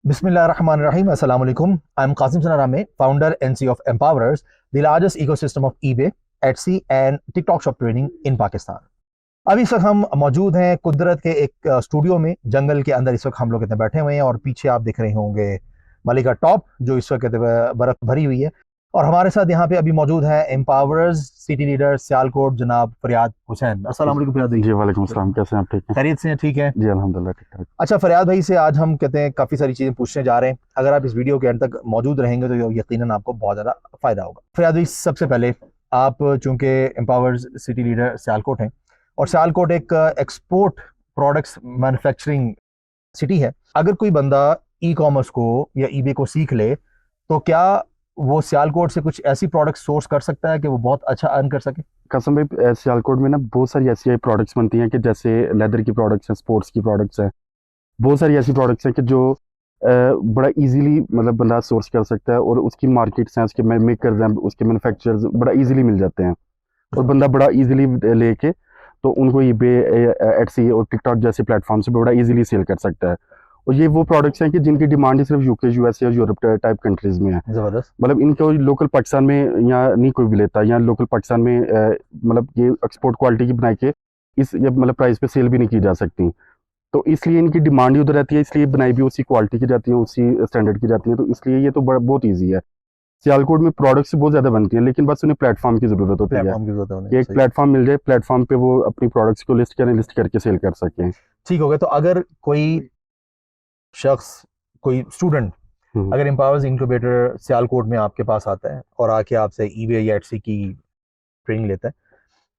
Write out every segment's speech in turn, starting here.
Bismillahirrahmanirrahim. Assalamu alaikum. I'm Qasim Sanarame, founder and CEO of Empowerers, the largest ecosystem of eBay, Etsy and TikTok shop training in Pakistan. अभी इस वक्त हम मौजूद हैं कुदरत के एक स्टूडियो में, जंगल के अंदर इस वक्त हम लोग इतने बैठे हुए हैं और पीछे आप देख रहे होंगे मलिका टॉप जो इस वक्त बर्फ भरी हुई है। और हमारे साथ यहाँ पे अभी मौजूद है एम्पावर्स सिटी लीडर सियालकोट जनाब फरियाद हुसैन। अस्सलाम वालेकुम फरियाद भाई। जी वालेकुम अस्सलाम, कैसे हैं आप? ठीक हैं? खैरियत से हैं? ठीक है जी अल्हम्दुलिल्लाह ठीक ठाक। अच्छा फरियाद भाई से आज हम कहते हैं काफ़ी सारी चीज़ें पूछने जा रहे हैं। अगर आप इस वीडियो के अंत तक मौजूद रहेंगे तो यकीनन आपको बहुत ज़्यादा फ़ायदा होगा। फरियाद भाई सबसे पहले आप चूंकि एम्पावर्स सिटी लीडर सियालकोट हैं और सियालकोट एक एक्सपोर्ट प्रोडक्ट्स मैन्युफैक्चरिंग सिटी है, अगर कोई बंदा ई कॉमर्स को या ईबे को सीख ले तो क्या वो सियालकोट से कुछ ऐसी प्रोडक्ट सोर्स कर सकता है कि वो बहुत अच्छा अर्न कर सके? कसम भाई, सियालकोट में ना बहुत सारी ऐसी प्रोडक्ट्स बनती हैं कि जैसे लेदर की प्रोडक्ट्स हैं, स्पोर्ट्स की प्रोडक्ट्स हैं, बहुत सारी ऐसी प्रोडक्ट्स हैं कि जो बड़ा इजीली मतलब बंदा सोर्स कर सकता है और उसकी मार्केट्स हैं, उसके मेकर्स हैं, उसके मैन्युफैक्चरर्स बड़ा इजीली मिल जाते हैं और बंदा बड़ा इजीली लेके तो उनको ईबे, एटसी और टिकटॉक जैसे प्लेटफॉर्म से बड़ा इजीली सेल कर सकता है। और ये वो प्रोडक्ट्स हैं कि जिनकी डिमांड सिर्फ यूके, यूएसए और यूरोप टाइप कंट्रीज में है। जबरदस्त। मतलब इनको लोकल पाकिस्तान में यहाँ नहीं कोई भी लेता, यहाँ लोकल पाकिस्तान में मतलब ये एक्सपोर्ट क्वालिटी की बनाई के इस ये मतलब प्राइस पे सेल भी नहीं की जा सकती। तो इसलिए इनकी डिमांड ही उधर रहती है, इसलिए बनाई भी उसी क्वालिटी की जाती है, उसी स्टैंडर्ड की जाती है। तो इसलिए ये तो बहुत ईजी है। सियालकोट में प्रोडक्ट्स बहुत ज़्यादा बनती हैं, लेकिन बस उन्हें प्लेटफॉर्म की ज़रूरत होती है प्लेटफॉर्म की जरूरत कि है, एक सही। प्लेटफॉर्म मिल जाए, प्लेटफॉर्म पे वो अपनी प्रोडक्ट्स को लिस्ट करें, लिस्ट करके सेल कर सकें। ठीक हो गया। तो अगर कोई शख्स, कोई स्टूडेंट हम्म। अगर एम्पावर्स इंक्यूबेटर सियालकोट में आपके पास आता है और आके आपसे ईबे या एटसी की ट्रेनिंग लेता है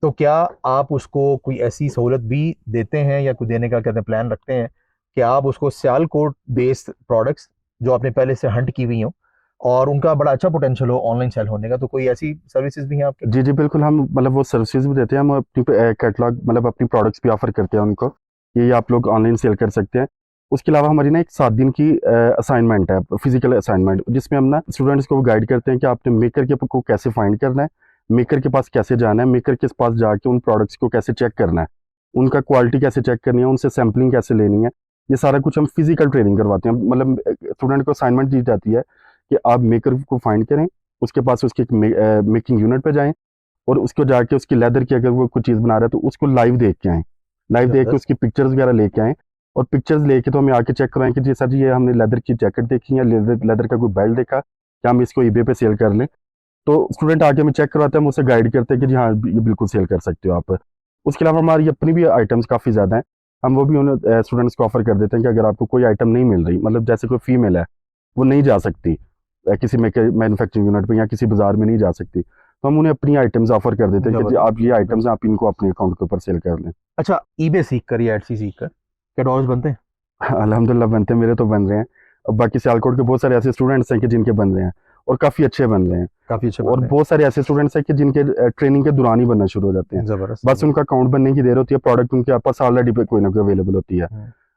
तो क्या आप उसको कोई ऐसी सहूलत भी देते हैं या कोई देने का कहते हैं प्लान रखते हैं कि आप उसको सियालकोट बेस्ड प्रोडक्ट्स जो आपने पहले से हंट की हुई हो और उनका बड़ा अच्छा पोटेंशियल हो ऑनलाइन सेल होने का, तो कोई ऐसी सर्विसेज भी हैं आपके? जी जी बिल्कुल, हम मतलब वो सर्विसेज भी देते हैं, हम अपनी कैटलॉग मतलब अपनी प्रोडक्ट्स भी ऑफर करते हैं उनको, ये आप लोग ऑनलाइन सेल कर सकते हैं। उसके अलावा हमारी ना एक 7 दिन की असाइनमेंट है, फिजिकल असाइनमेंट, जिसमें हम ना स्टूडेंट्स को गाइड करते हैं कि आपने मेकर के को कैसे फाइंड करना है, मेकर के पास कैसे जाना है, मेकर के पास जाके उन प्रोडक्ट्स को कैसे चेक करना है, उनका क्वालिटी कैसे चेक करनी है, उनसे सैम्पलिंग कैसे लेनी है। ये सारा कुछ हम फिजिकल ट्रेनिंग करवाते हैं। मतलब स्टूडेंट को असाइनमेंट दी जाती है कि आप मेकर को फाइंड करें, उसके पास उसके मेकिंग यूनिट पे जाएं और उसको जाके उसकी लेदर की अगर वो कुछ चीज़ बना रहा है तो उसको लाइव देख के आएँ, लाइव देख के उसकी पिक्चर्स वगैरह लेके आएँ और पिक्चर्स लेके तो हमें आके चेक कराएं कि जी सर जी ये हमने लेदर की जैकेट देखी या लेदर लेदर का कोई बेल्ट देखा, क्या हम इसको ईबे पे सेल कर लें। तो स्टूडेंट आके हमें चेक करवाते हैं, हम उसे गाइड करते हैं कि जी हाँ ये बिल्कुल सेल कर सकते हो आप। उसके अलावा हमारी अपनी भी आइटम्स काफ़ी ज़्यादा हैं, हम वो भी उन्हें स्टूडेंट्स को ऑफर कर देते हैं कि अगर आपको कोई आइटम नहीं मिल रही, मतलब जैसे कोई फीमेल है वो नहीं जा सकती किसी मैन्युफैक्चरिंग यूनिट पे या किसी बाजार में नहीं जा सकती, तो हम उन्हें अपनी आइटम्स ऑफर कर देते हैं कि जी आप ये आइटम्स आप इनको अपने अकाउंट के ऊपर सेल कर लें। अच्छा, ईबे सीख कर या एटसी सीख कर क्या डॉलर्स बनते हैं? अल्हम्दुलिल्लाह बनते हैं, मेरे तो बन रहे हैं। और बाकी सियालकोट के बहुत सारे ऐसे स्टूडेंट्स हैं कि जिनके बन रहे हैं और काफ़ी अच्छे बन रहे हैं। काफी अच्छे और बनते बहुत सारे ऐसे स्टूडेंट्स हैं कि जिनके ट्रेनिंग के दौरान ही बनना शुरू हो जाते हैं। हैं। जबरदस्त। बस उनका अकाउंट बनने की देर होती है, प्रोडक्ट उनके पास ऑलरेडी कोई ना कोई अवेलेबल होती है।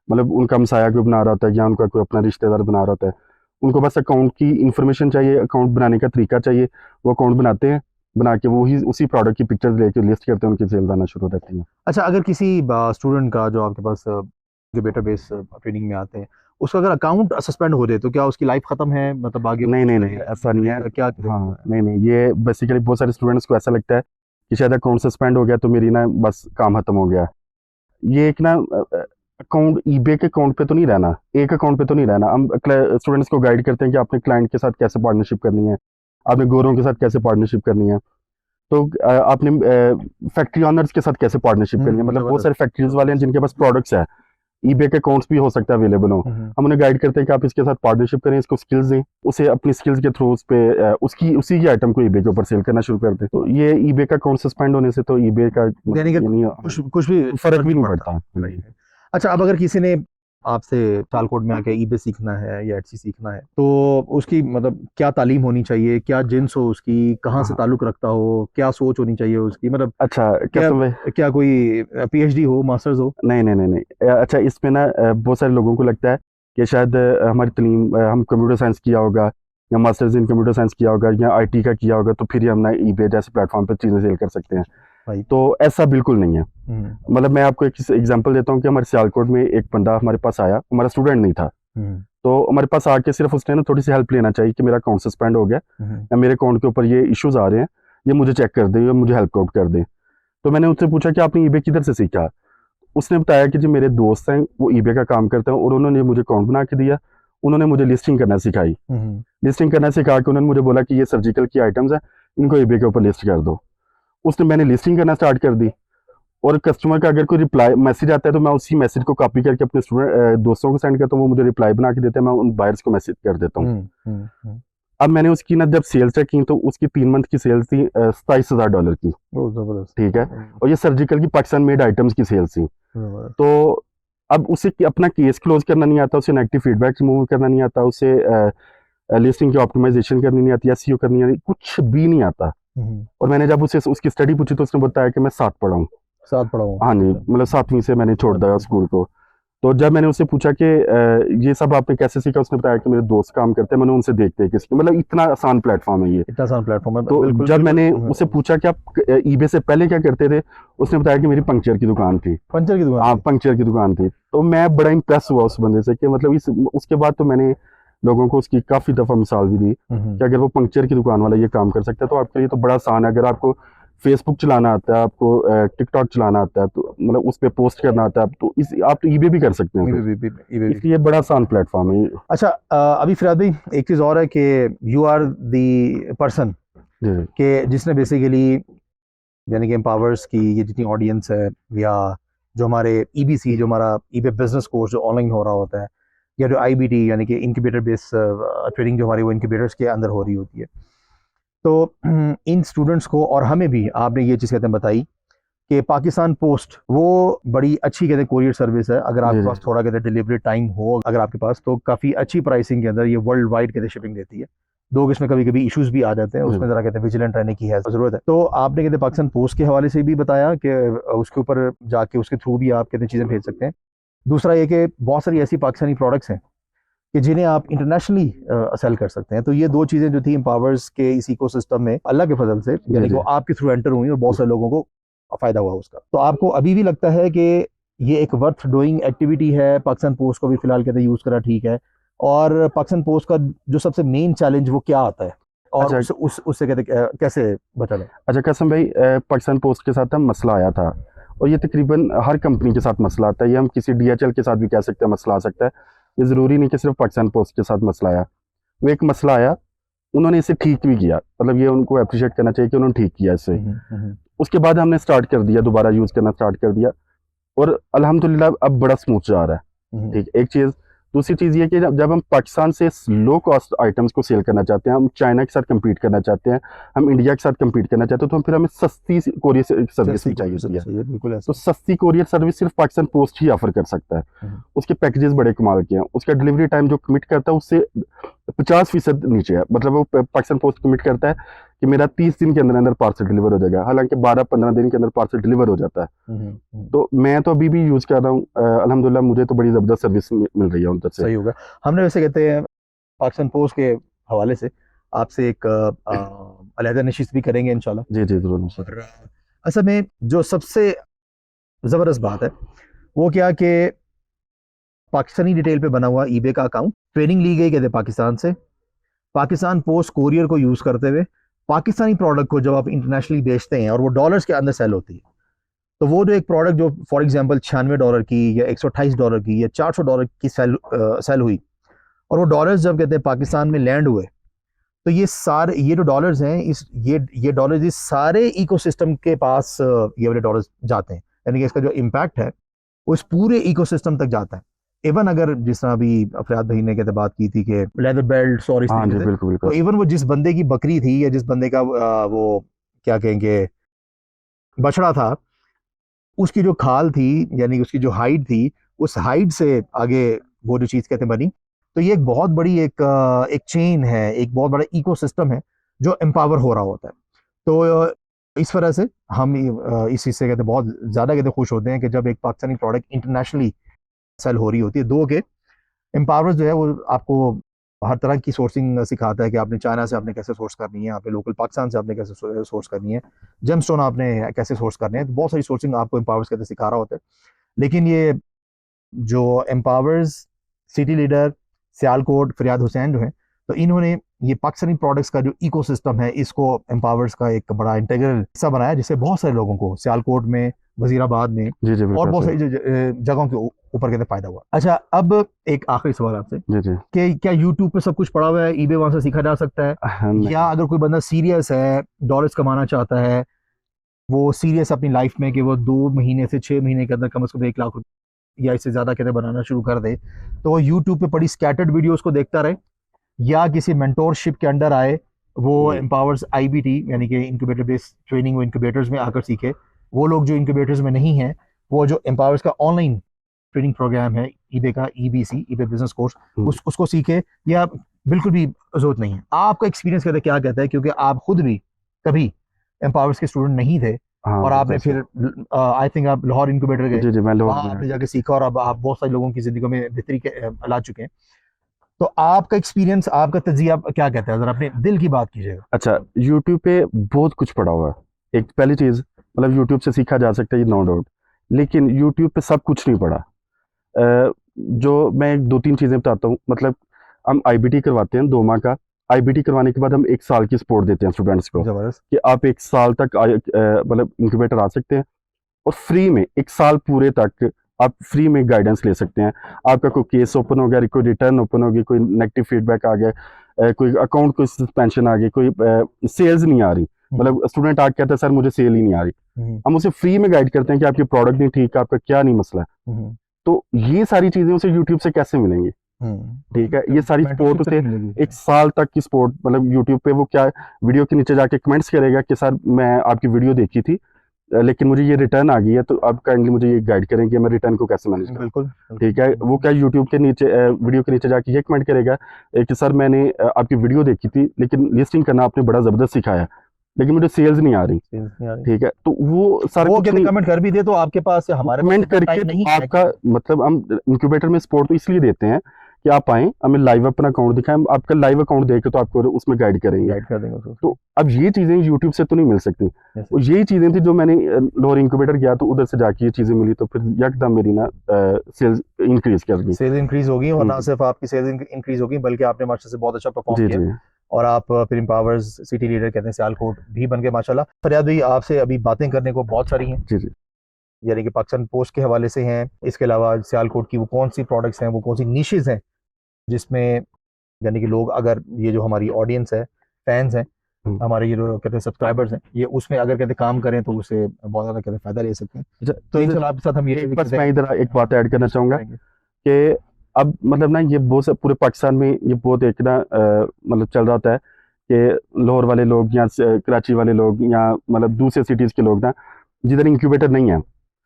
मतलब उनका हमसाया कोई बना रहा होता है या उनका कोई अपना रिश्तेदार बना रहा होता है, उनको बस अकाउंट की इन्फॉर्मेशन चाहिए, अकाउंट बनाने का तरीका चाहिए, वो अकाउंट बनाते हैं, बना के वो ही उसी प्रोडक्ट की पिक्चर्स लेके लिस्ट करते हैं, उनकी सेल्स आना शुरू हो जाती हैं। अच्छा, अगर किसी स्टूडेंट का जो आपके पास इंक्यूबेटर बेस ट्रेनिंग में आते हैं उसका अगर अकाउंट सस्पेंड हो जाए तो क्या उसकी लाइफ खत्म है, मतलब आगे नहीं नहीं नहीं, ऐसा नहीं है। क्या? हाँ नहीं नहीं, ये बेसिकली बहुत सारे स्टूडेंट्स को ऐसा लगता है कि शायद अकाउंट सस्पेंड हो गया तो मेरी ना बस काम खत्म हो गया। ये एक ना अकाउंट ईबे के अकाउंट पे तो नहीं रहना, एक अकाउंट पे तो नहीं रहना। हम स्टूडेंट्स को गाइड करते हैं कि आपने क्लाइंट के साथ कैसे पार्टनरशिप करनी है, आपने गोरों के साथ कैसे पार्टनरशिप करनी है, तो आपने फैक्ट्री ऑनर्स के साथ कैसे पार्टनरशिप करनी है। मतलब बहुत सारे फैक्ट्रीज वाले हैं जिनके पास प्रोडक्ट्स है, ईबे के अकाउंट्स भी हो सकता है अवेलेबल हो, हम उन्हें गाइड करते हैं कि आप इसके साथ पार्टनरशिप करें, इसको स्किल्स दें, उसे अपनी स्किल्स के थ्रू उस पे उसकी उसी की आइटम को ईबे के ऊपर सेल करना शुरू कर दें। तो ये ईबे का अकाउंट सस्पेंड होने से तो ईबे का देने का यानी कुछ भी फर्क भी नहीं पड़ता। अच्छा, अब अगर किसी ने आपसे सियालकोट में आके ईबे सीखना है या एटसी सीखना है तो उसकी मतलब क्या तालीम होनी चाहिए, क्या जिन्स हो उसकी, कहाँ से हाँ, ताल्लुक रखता हो, क्या सोच होनी चाहिए उसकी, मतलब अच्छा क्या कसम भाई, क्या कोई पीएचडी हो, मास्टर्स हो? नहीं नहीं नहीं नहीं, अच्छा इसमें ना बहुत सारे लोगों को लगता है कि शायद हमारी तलीम हम कंप्यूटर साइंस किया होगा या मास्टर्स इन कंप्यूटर साइंस किया होगा या आईटी का किया होगा तो फिर ही हम ना ईबे जैसे प्लेटफॉर्म पर चीज़ें सेल कर सकते हैं। भाई। तो ऐसा बिल्कुल नहीं है। मतलब मैं आपको एक एग्जांपल देता हूँ कि हमारे सियालकोट में एक बंदा हमारे पास आया, हमारा स्टूडेंट नहीं था, तो हमारे पास आके सिर्फ उसने ना थोड़ी सी हेल्प लेना चाहिए कि मेरा अकाउंट सस्पेंड हो गया या मेरे अकाउंट के ऊपर ये इश्यूज आ रहे हैं, ये मुझे चेक कर दे या मुझे हेल्प आउट कर दे। तो मैंने उससे पूछा कि आपने ईबे किधर से सीखा। उसने बताया कि जो मेरे दोस्त हैं वो ईबे का काम करते हैं और उन्होंने मुझे अकाउंट बना के दिया, उन्होंने मुझे लिस्टिंग करना सिखाई। लिस्टिंग करना सिखा के उन्होंने मुझे बोला कि ये सर्जिकल की आइटम्स हैं, इनको ईबे के ऊपर लिस्ट कर दो। उसने मैंने लिस्टिंग करना स्टार्ट कर दी और कस्टमर का अगर कोई रिप्लाई मैसेज आता है तो मैं उसी मैसेज को कॉपी करके अपने स्टूडेंट दोस्तों को सेंड करता हूँ, वो मुझे रिप्लाई बना के देते हैं, मैं उन बायर्स को मैसेज कर देता हूँ। अब मैंने उसकी ना जब सेल्स चेक की तो उसकी 3 मंथ की सेल्स थी $27,000 की। ठीक है, और ये सर्जिकल की पाकिस्तान मेड आइटम्स की सेल्स थी। तो अब उसे अपना केस क्लोज करना नहीं आता, उसे नेगेटिव फीडबैक रिमूव करना नहीं आता, उसे लिस्टिंग की ऑप्टिमाइजेशन करनी नहीं आती, एसईओ करनी नहीं, कुछ भी नहीं आता। और मैंने जब उसे उसकी स्टडी पूछी तो उसने बताया कि मैं 7 पढ़ा हूँ। हाँ जी, मतलब 7वीं से मैंने छोड़ दिया स्कूल को। तो जब मैंने उससे पूछा कि ये सब आपने कैसे सीखा, उसने बताया कि मेरे दोस्त काम करते हैं, मैंने उनसे देखते किसकी, मतलब इतना आसान प्लेटफॉर्म है ये, इतना आसान प्लेटफॉर्म है। तो जब मैंने उससे पूछा कि आप ईबे से पहले क्या करते थे, उसने बताया कि मेरी पंक्चर की दुकान थी। पंचर की दुकान? हाँ, पंक्चर की दुकान थी। तो मैं बड़ा इम्प्रेस हुआ उस बंदे से कि मतलब उसके बाद तो मैंने लोगों को उसकी काफी दफा मिसाल भी दी कि अगर वो पंक्चर की दुकान वाला ये काम कर सकता है तो आपके लिए तो बड़ा आसान है। अगर आपको फेसबुक चलाना आता है, आपको टिकटॉक चलाना आता है, तो मतलब उस पर पोस्ट करना आता है, तो आप तो ईबे भी कर सकते हैं। इसलिए बड़ा आसान प्लेटफॉर्म है। अच्छा, अभी फिराद भाई एक चीज़ और है कि यू आर दी पर्सन के जिसने बेसिकली यानी कि एम्पावर्स की ये जितनी ऑडियंस है, या जो हमारे ईबीसी, जो हमारा ईबे बिजनेस कोर्स जो ऑनलाइन हो रहा होता है, या जो आईबीटी यानी कि इंक्यूबेटर बेस्ड ट्रेनिंग जो हमारी वो इंक्यूबेटर्स के अंदर हो रही होती है, तो इन स्टूडेंट्स को और हमें भी आपने ये चीज़ कहते हैं बताई कि पाकिस्तान पोस्ट वो बड़ी अच्छी कहते हैं कोरियर सर्विस है। अगर आपके पास थोड़ा कहते हैं डिलीवरी टाइम हो अगर आपके पास, तो काफ़ी अच्छी प्राइसिंग के अंदर ये वर्ल्ड वाइड कहते हैं शिपिंग देती है। दो इसमें कभी कभी इश्यूज भी आ जाते हैं, उसमें ज़रा कहते हैं विजिलेंट रहने की है ज़रूरत है। तो आपने कहते हैं पाकिस्तान पोस्ट के हवाले से भी बताया कि उसके ऊपर जाके उसके थ्रू भी आप कहते हैं चीज़ें भेज सकते हैं। दूसरा ये कि बहुत सारी ऐसी पाकिस्तानी प्रोडक्ट्स हैं कि जिन्हें आप इंटरनेशनली सेल कर सकते हैं। तो ये दो चीज़ें जो थी एम्पावर्स के इस इकोसिस्टम में अल्लाह के फजल से यानी कि वो आपके थ्रू एंटर हुई और बहुत सारे लोगों को फ़ायदा हुआ उसका। तो आपको अभी भी लगता है कि ये एक वर्थ डूइंग एक्टिविटी है? पाकिस्तान पोस्ट को भी फिलहाल कहते हैं यूज़ करा ठीक है, और पाकिस्तान पोस्ट का जो सबसे मेन चैलेंज वो क्या आता है, और अच्छा, उससे कहते कैसे बचा जाए? अच्छा कसम भाई, पाकिस्तान पोस्ट के साथ हम मसला आया था, और ये तकरीबन हर कंपनी के साथ मसला आता है। ये हम किसी डीएचएल के साथ भी कह सकते हैं मसला आ सकता है, ये ज़रूरी नहीं कि सिर्फ पाकिस्तान पोस्ट के साथ मसला आया। वो एक मसला आया, उन्होंने इसे ठीक भी किया, मतलब ये उनको अप्रिशिएट करना चाहिए कि उन्होंने ठीक किया इसे। उसके बाद हमने स्टार्ट कर दिया, दोबारा यूज़ करना स्टार्ट कर दिया, और अल्हम्दुलिल्लाह अब बड़ा स्मूथ जा रहा है। ठीक, एक चीज़। दूसरी चीज़ ये कि जब हम पाकिस्तान से लो कॉस्ट आइटम्स को सेल करना चाहते हैं, हम चाइना के साथ कम्पीट करना चाहते हैं, हम इंडिया के साथ कम्पीट करना चाहते हैं, तो फिर हमें सस्ती कोरियर सर्विस भी चाहिए होती है। बिल्कुल। तो सस्ती कोरियर सर्विस सिर्फ पाकिस्तान पोस्ट ही ऑफर कर सकता है। उसके पैकेजेस बड़े कमाल के हैं, उसका डिलीवरी टाइम जो कमिट करता है उससे 50% नीचे है। मतलब वो पाकिस्तान पोस्ट कमिट करता है कि मेरा 30 दिन के अंदर अंदर पार्सल डिलीवर हो जाएगा, हालांकि 12-15 दिन के अंदर पार्सल डिलीवर हो जाता है। तो मैं तो अभी भी यूज़ कर रहा हूँ, अल्हम्दुलिल्लाह मुझे तो बड़ी ज़बरदस्त सर्विस मिल रही है उनसे। सही होगा। हमने वैसे कहते हैं पाकिस्तान पोस्ट के हवाले से आपसे एक अलहदा नशिस्त भी करेंगे इंशाल्लाह। जी जी जरूर। और असल में जो सबसे ज़बरदस्त बात है वो क्या कि पाकिस्तानी डिटेल पे बना हुआ ईबे का अकाउंट, ट्रेनिंग ली गई कहते पाकिस्तान से, पाकिस्तान पोस्ट कोरियर को यूज़ करते हुए पाकिस्तानी प्रोडक्ट को जब आप इंटरनेशनली बेचते हैं और वो डॉलर्स के अंदर सेल होती है, तो वो जो एक प्रोडक्ट जो फॉर एग्जांपल $96 की या $128 की या $400 की सेल हुई, और वो डॉलर्स जब कहते हैं पाकिस्तान में लैंड हुए, तो ये जो डॉलर्स हैं, ये डॉलर्स इस सारे इकोसिस्टम के पास ये वाले डॉलर्स जाते हैं। यानी कि इसका जो इम्पैक्ट है वो इस पूरे इकोसिस्टम तक जाता है। इवन अगर जिस तरह अभी फरियाद भाई ने कहते बात की थी कि लेदर बेल्ट और इस हाँ जी, तरीके से, बिल्कुल तो बिल्कुल। इवन वो जिस बंदे की बकरी थी या जिस बंदे का वो क्या कहेंगे बछड़ा था, उसकी जो खाल थी यानी उसकी जो हाइट थी, उस हाइट से आगे वो जो चीज़ कहते बनी। तो ये एक बहुत बड़ी एक चेन है, एक बहुत बड़ा इकोसिस्टम है जो एम्पावर हो रहा होता है। तो इस वजह से हम इस चीज़ से कहते बहुत ज़्यादा कहते खुश होते हैं कि जब एक पाकिस्तानी प्रोडक्ट इंटरनेशनली सेल हो रही होती है। दो के एम्पावर्स जो है वो आपको हर तरह की सोर्सिंग सिखाता है कि आपने चाइना से आपने कैसे सोर्स करनी है, आपने लोकल पाकिस्तान से आपने कैसे सोर्स करनी है, जेमस्टोन आपने कैसे सोर्स करने हैं। तो बहुत सारी सोर्सिंग आपको एम्पावर्स कहते सिखा रहा होता है। लेकिन ये जो एम्पावर्स, सिटी लीडर, सियालकोट फरियाद हुसैन जो है, तो इन्होंने ये पाकिस्तानी प्रोडक्ट्स का जो इकोसिस्टम है इसको एम्पावर्स का एक बड़ा इंटीग्रल हिस्सा बनाया, जिससे बहुत सारे लोगों को सियालकोट में, वजीराबाद में जी जी और बिल्कुल बहुत सर। सारी जगहों के ऊपर कहते फायदा हुआ। अच्छा, अब एक आखिरी सवाल आपसे जी जी। कि क्या यूट्यूब पे सब कुछ पड़ा हुआ है, ईबे वहां से सीखा जा सकता है, नहीं। या अगर कोई बंदा सीरियस है, डॉलर्स कमाना चाहता है, वो सीरियस अपनी लाइफ में कि वो 2 महीने से 6 महीने के अंदर कम से कम 1 लाख या इससे ज्यादा कहते बनाना शुरू कर दे, तो वो यूट्यूब पे पड़ी स्कैटर्ड वीडियोस को देखता रहे, या किसी मेंटोरशिप के अंडर आए, वो एम्पावर्स आईबीटी यानी कि इंक्यूबेटर बेस्ड ट्रेनिंग वो इंक्यूबेटर्स में आकर सीखे। वो लोग जो इंक्यूबेटर्स में नहीं हैं, वो जो एम्पावर्स का ऑनलाइन ट्रेनिंग प्रोग्राम है ईबे का, ईबीसी ईबे बिजनेस कोर्स, उसको सीखे, या बिल्कुल भी जरूरत नहीं है। आपका एक्सपीरियंस कहते क्या कहता है, क्योंकि आप खुद भी कभी एम्पावर्स के स्टूडेंट नहीं थे, हाँ और आपने बिल्कुल फिर सर। आई थिंक आप लाहौर इंक्यूबेटर गए, जी जी, मैं लोग वहां में। आपने जाके सीखा, और अब आप बहुत सारे लोगों की जिंदगी में बेहतरी ला चुके हैं। तो आपका एक्सपीरियंस, आपका तजिया क्या कहता है, जरा अपने दिल की बात कीजिएगा। अच्छा, यूट्यूब पे बहुत कुछ पड़ा हुआ है। एक पहली चीज़, मतलब यूट्यूब से सीखा जा सकता है, ये नो डाउट, लेकिन यूट्यूब पे सब कुछ नहीं पड़ा। जो मैं 2-3 चीज़ें बताता हूँ। मतलब हम आईबीटी करवाते हैं 2 माह का। आईबीटी करवाने के बाद हम 1 साल की सपोर्ट देते हैं स्टूडेंट्स को जबरदस्त। कि आप 1 साल तक मतलब इंक्यूबेटर आ सकते हैं, और फ्री में 1 साल पूरे तक आप फ्री में गाइडेंस ले सकते हैं। आपका कोई केस ओपन हो गया, कोई रिटर्न ओपन हो गई, कोई नेगेटिव फीडबैक आ गया, कोई अकाउंट कोई सस्पेंशन आ गई, कोई सेल्स नहीं आ रही, मतलब स्टूडेंट आके कहता है सर मुझे सेल ही नहीं आ रही, हम उसे फ्री में गाइड करते हैं कि आपकी प्रोडक्ट नहीं ठीक, आपका क्या नहीं मसला है। तो ये सारी चीजें उसे यूट्यूब से कैसे मिलेंगी? ठीक है, ये सारी सपोर्ट उसे 1 साल तक की सपोर्ट, मतलब यूट्यूब पे वो क्या वीडियो के नीचे जाके कमेंट्स करेगा कि सर मैं आपकी वीडियो देखी थी, लेकिन मुझे ये रिटर्न आ गई है, तो आप काइंडली मुझे ये गाइड करें कि मैं रिटर्न को कैसे मैनेज करूं। बिल्कुल। ठीक है, वो क्या यूट्यूब के नीचे वीडियो के नीचे जाके ये कमेंट करेगा कि सर मैंने आपकी वीडियो देखी थी, लेकिन लिस्टिंग करना आपने बड़ा ज़बरदस्त सिखाया, लेकिन मुझे सेल्स नहीं आ रही। ठीक है, तो वो सारा वो कुछ कहते नहीं, कमेंट कर भी दे तो आपके पास या हमारे पास कमेंट इतना करके टाइम तो नहीं है आपका, मतलब हम इंक्यूबेटर में सपोर्ट तो इसलिए देते हैं कि आप आएँ, हमें लाइव अपना अकाउंट दिखाएं, हम आपका लाइव अकाउंट देख के तो आपको उसमें गाइड करेंगे। गाइड कर देंगे उसको। तो अब ये चीज़ें यूट्यूब से तो नहीं मिल सकती, और यही चीज़ें थी जो मैंने लोअर इंक्यूबेटर गया तो उधर से जाके ये चीज़ें मिली, तो फिर यकदम मेरी ना सेल्स इंक्रीज कर गई। सेल इंक्रीज होगी, और ना सिर्फ आपकी सेल इंक्रीज होगी, बल्कि आपने माशा से बहुत अच्छा परफॉर्म जी किया, जी और आप फिर एम्पावर्स सिटी लीडर कहते हैं सियालकोट भी बन गए माशाल्लाह। फरियाद भाई, आपसे अभी बातें करने को बहुत सारी हैं, जी जी यानी कि पाकिस्तान पोस्ट के हवाले से हैं, इसके अलावा सियालकोट की वो कौन सी प्रोडक्ट्स हैं, वो कौन सी निशेज हैं जिसमें यानी कि लोग, अगर ये जो हमारी ऑडियंस है, फैंस हैं, हमारे ये जो कहते हैं सब्सक्राइबर्स हैं, ये उसमें अगर कहते काम करें तो उसे बहुत ज़्यादा कहते फायदा ले सकते हैं। अच्छा, तो इंशाल्लाह आपके साथ हम ये बस मैं इधर एक बात ऐड करना चाहूँगा कि अब मतलब ना ये बहुत पूरे पाकिस्तान में ये बहुत एक ना मतलब चल रहा होता है कि लाहौर वाले लोग या कराची वाले लोग या मतलब दूसरे सिटीज़ के लोग ना, जिधर इंक्यूबेटर नहीं है,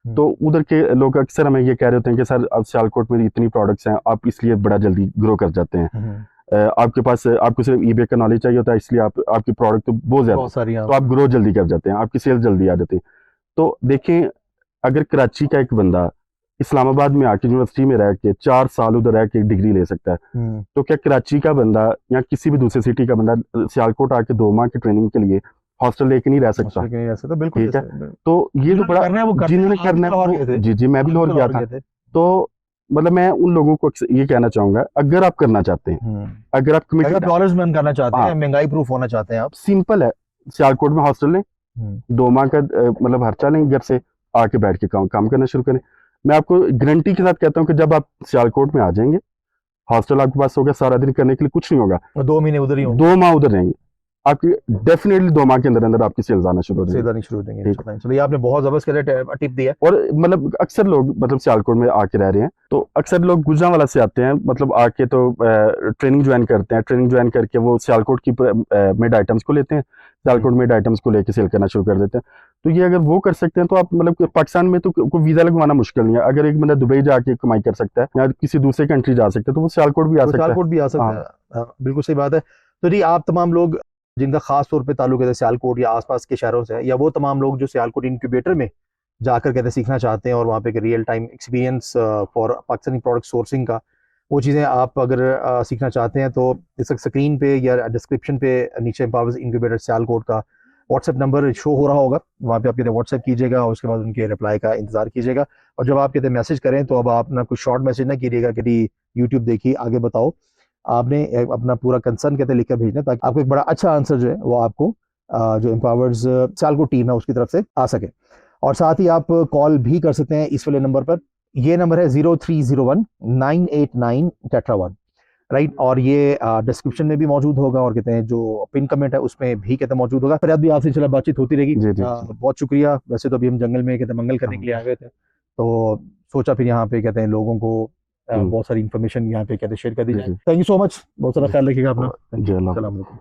तो उधर के लोग अक्सर हमें ये कह रहे होते हैं कि सर अब सियालकोट में इतनी प्रोडक्ट्स हैं, आप इसलिए बड़ा जल्दी ग्रो कर जाते हैं। आपके पास, आपको सिर्फ ईबे का नॉलेज चाहिए होता है, इसलिए आप आपकी प्रोडक्ट तो बहुत ज़्यादा, तो आप ग्रो जल्दी कर जाते हैं, आपकी सेल्स जल्दी आ जाती है। तो देखें, अगर कराची का एक बंदा इस्लामाबाद में आके यूनिवर्सिटी में रह के 4 साल उधर रह के डिग्री ले सकता है, तो क्या कराची का बंदा या किसी भी दूसरे सिटी का बंदा सियालकोट आके 2 माह की ट्रेनिंग के लिए हॉस्टल लेके नहीं रह सकता? तो बिल्कुल ठीक है, तो ये तो बड़ा जिन्होंने करना है, जी जी, मैं भी लाहौर गया था। तो मतलब मैं उन लोगों को ये कहना चाहूंगा, अगर आप करना चाहते हैं, अगर आप कमिटेड डॉलर्स में करना चाहते हैं, महंगाई प्रूफ होना चाहते हैं, आप सिंपल है, सियालकोट में हॉस्टल लें, 2 माह का मतलब खर्चा लें, घर से आके बैठ के काम करना शुरू करें। मैं आपको गारंटी के साथ कहता हूँ कि जब आप सियालकोट में आ जाएंगे, हॉस्टल आपके पास होगा, सारा दिन करने के लिए कुछ नहीं होगा, 2 महीने उधर ही होंगे, 2 माह उधर रहेंगे, आपकी डेफिनेटली 2 माह के अंदर अंदर आपकी सेल्स आना शुरू हो जाएंगे। चलो, ये आपने बहुत जबरदस्त टिप दिया। और मतलब अक्सर लोग मतलब सियालकोट में आके रह रहे हैं, तो अक्सर लोग गुजरांवाला से आते हैं, मतलब आके तो ट्रेनिंग ज्वाइन करते हैं, ट्रेनिंग ज्वाइन करके वो सियालकोट की मेड आइटम्स को लेते हैं, सियालकोट मेड आइटम्स को लेके सेल करना शुरू कर देते हैं। तो ये अगर वो कर सकते हैं, तो आप मतलब पाकिस्तान में तो कोई वीज़ा लगवाना मुश्किल नहीं है। अगर एक बंदा दुबई जाके कमाई कर सकता है या किसी दूसरे कंट्री जा सकता है, तो वो सियालकोट भी आ सकता है। बिल्कुल सही बात है। तो जी, आप तमाम लोग जिनका खास तौर पे ताल्लुक है सियालकोट या आसपास के शहरों से, या वो तमाम लोग जो सियालकोट इंक्यूबेटर में जाकर कहते सीखना चाहते हैं और वहाँ पे real time experience for Pakistani product sourcing का, वो चीज़ें आप अगर सीखना चाहते हैं, तो इस स्क्रीन पे या डिस्क्रिप्शन पे नीचे एम्पावर्स इंक्यूबेटर सियालकोट का व्हाट्सएप नंबर शो हो रहा होगा, वहाँ पे आप कहते व्हाट्सएप कीजिएगा, और उसके बाद उनके रिप्लाई का इंतजार कीजिएगा। और जब आप कहते मैसेज करें, तो अब आप ना कुछ शॉर्ट मैसेज ना कीजिएगा कि यूट्यूब देखिए, आगे बताओ, आपने अपना पूरा कंसर्न कहते हैं लिख कर भेजना, ताकि आपको एक बड़ा अच्छा आंसर जो है वो आपको जो एम्पावर्स सियालकोट टीम है उसकी तरफ से आ सके। और साथ ही आप कॉल भी कर सकते हैं इस वाले नंबर पर। ये नंबर है 0301-989-1, राइट। और ये डिस्क्रिप्शन में भी मौजूद होगा, और कहते हैं जो पिन कमेंट है उसमें भी कहते हैं मौजूद होगा। फिर भी आपसे इंशाल्लाह बातचीत होती रहेगी। जी जी बहुत शुक्रिया। वैसे तो अभी हम जंगल में कहते हैं मंगल करने के लिए आए हुए थे, तो सोचा फिर यहाँ पे कहते हैं लोगों को बहुत सारी इन्फॉर्मेशन यहाँ पे कहते हैं शेयर कर दी जी जाए। जी थैंक यू सो मच, बहुत सारा जी ख्याल रखिएगा अपना। जी, अल्लाह। अस्सलाम वालेकुम।